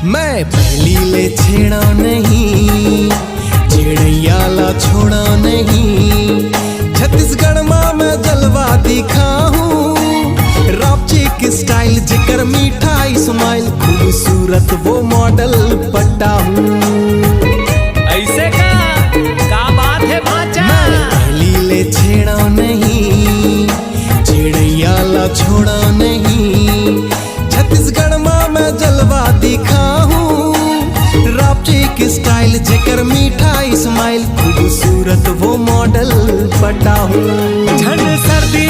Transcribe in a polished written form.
मैं पहली ले छेड़ा नहीं, चिड़ैया ला छोड़ा नहीं। छत्तीसगढ़ में मैं जलवा दिखाऊं, रापची की स्टाइल जिकर मिठाई स्माइल, खूबसूरत वो मॉडल पट्टा हूँ। ऐसे का बात है भाचा? मैं पहली ले छेड़ा नहीं, चिड़ैया ला छोड़ा नहीं। छत्तीसगढ़ में मैं जलवा दिखाऊं, रापची की स्टाइल जेकर मिठाई स्माइल, खूबसूरत वो मॉडल पटा हूँ। झंड सर्दी